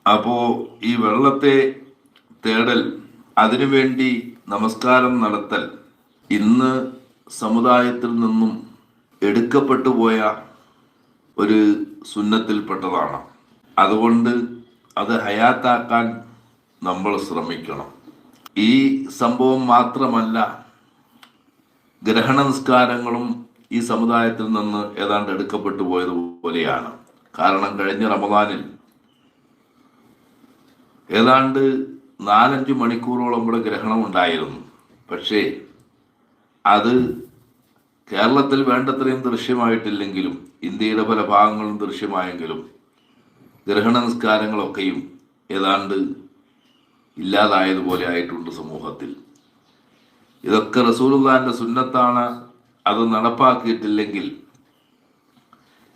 അപ്പോൾ ഈ വെള്ളത്തെ തേടൽ, അതിനുവേണ്ടി നമസ്കാരം നടത്തൽ ഇന്ന് സമുദായത്തിൽ നിന്നും എടുക്കപ്പെട്ടു പോയ ഒരു സുന്നത്തിൽപ്പെട്ടതാണ്. അതുകൊണ്ട് അത് ഹയാത്താക്കാൻ നമ്മൾ ശ്രമിക്കണം. ഈ സംഭവം മാത്രമല്ല, ഗ്രഹണ നിസ്കാരങ്ങളും ഈ സമുദായത്തിൽ നിന്ന് ഏതാണ്ട് എടുക്കപ്പെട്ടു പോയതുപോലെയാണ്. കാരണം കഴിഞ്ഞ റമദാനിൽ ഏതാണ്ട് 4-5 മണിക്കൂറോളം ഇവിടെ ഗ്രഹണം ഉണ്ടായിരുന്നു. പക്ഷേ അത് കേരളത്തിൽ വേണ്ടത്രയും ദൃശ്യമായിട്ടില്ലെങ്കിലും ഇന്ത്യയുടെ പല ഭാഗങ്ങളും ദൃശ്യമായെങ്കിലും ഗ്രഹണ നിസ്കാരങ്ങളൊക്കെയും ഏതാണ്ട് ഇല്ലാതായതുപോലെ ആയിട്ടുണ്ട് സമൂഹത്തിൽ. ഇതൊക്കെ റസൂലുള്ളാഹിന്റെ സുന്നത്താണ്. അത് നടപ്പാക്കിയിട്ടില്ലെങ്കിൽ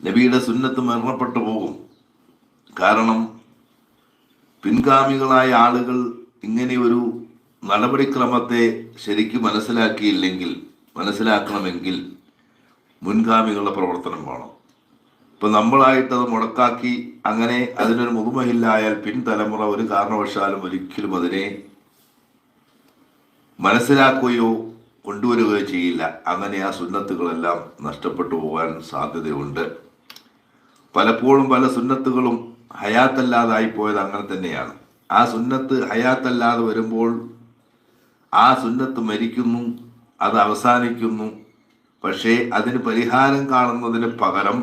നബിയുടെ സുന്നത്ത് മരണപ്പെട്ടു പോകും. കാരണം പിൻഗാമികളായ ആളുകൾ ഇങ്ങനെ ഒരു നടപടിക്രമത്തെ ശരിക്കും മനസ്സിലാക്കണമെങ്കിൽ മുൻഗാമികളുടെ പ്രവർത്തനം വേണം. ഇപ്പം നമ്മളായിട്ടത് മുടക്കാക്കി അങ്ങനെ അതിനൊരു മുതുമഹില്ലായാൽ പിൻതലമുറ ഒരു കാരണവശാലും ഒരിക്കലും അതിനെ മനസ്സിലാക്കുകയോ കൊണ്ടുവരികയോ ചെയ്യില്ല. അങ്ങനെ ആ സുന്നത്തുകളെല്ലാം നഷ്ടപ്പെട്ടു പോകാൻ സാധ്യതയുണ്ട്. പലപ്പോഴും പല സുന്നത്തുകളും ഹയാത്തല്ലാതായി പോയത് അങ്ങനെ തന്നെയാണ്. ആ സുന്നത്ത് ഹയാത്തല്ലാതെ വരുമ്പോൾ ആ സുന്നത്ത് മരിക്കുന്നു, അത് അവസാനിക്കുന്നു. പക്ഷേ അതിന് പരിഹാരം കാണുന്നതിന് പകരം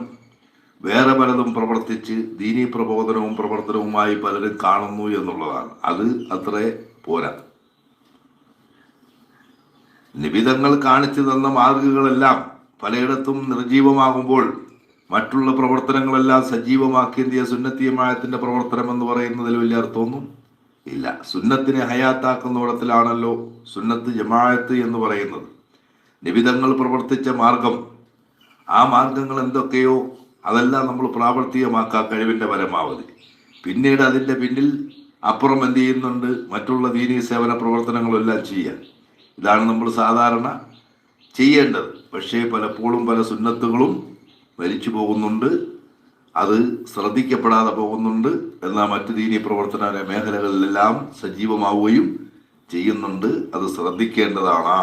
വേറെ പലതും പ്രവർത്തിച്ച് ദീനീ പ്രവർത്തനവുമായി പലരും കാണുന്നു എന്നുള്ളതാണ്. അത് അത്രേ പോരാ. നിബിധങ്ങൾ കാണിച്ചു തന്ന മാർഗങ്ങളെല്ലാം പലയിടത്തും നിർജീവമാകുമ്പോൾ മറ്റുള്ള പ്രവർത്തനങ്ങളെല്ലാം സജീവമാക്കിയ സുന്നത്തിയമായത്തിന്റെ പ്രവർത്തനം എന്ന് പറയുന്നതിൽ വലിയ അർത്ഥമൊന്നും ഇല്ല. സുന്നത്തിനെ ഹയാത്താക്കുന്നിടത്തിലാണല്ലോ സുന്നത്ത് ജമാഅത്ത് എന്ന് പറയുന്നത്. നിബിധങ്ങൾ പ്രവർത്തിച്ച മാർഗം, ആ മാർഗങ്ങൾ എന്തൊക്കെയോ അതെല്ലാം നമ്മൾ പ്രാവർത്തികമാക്കാൻ കഴിവിൻ്റെ പരമാവധി. പിന്നീട് അതിൻ്റെ പിന്നിൽ അപ്പുറം എന്ത് ചെയ്യുന്നുണ്ട്? മറ്റുള്ള ദീനീ സേവന പ്രവർത്തനങ്ങളെല്ലാം ചെയ്യാൻ. ഇതാണ് നമ്മൾ സാധാരണ ചെയ്യേണ്ടത്. പക്ഷേ പലപ്പോഴും പല സുന്നത്തുകളും മരിച്ചു പോകുന്നുണ്ട്, അത് ശ്രദ്ധിക്കപ്പെടാതെ പോകുന്നുണ്ട്. എന്നാൽ മറ്റു ദീനീ പ്രവർത്തന മേഖലകളിലെല്ലാം സജീവമാവുകയും ചെയ്യുന്നുണ്ട്. അത് ശ്രദ്ധിക്കേണ്ടതാണ്.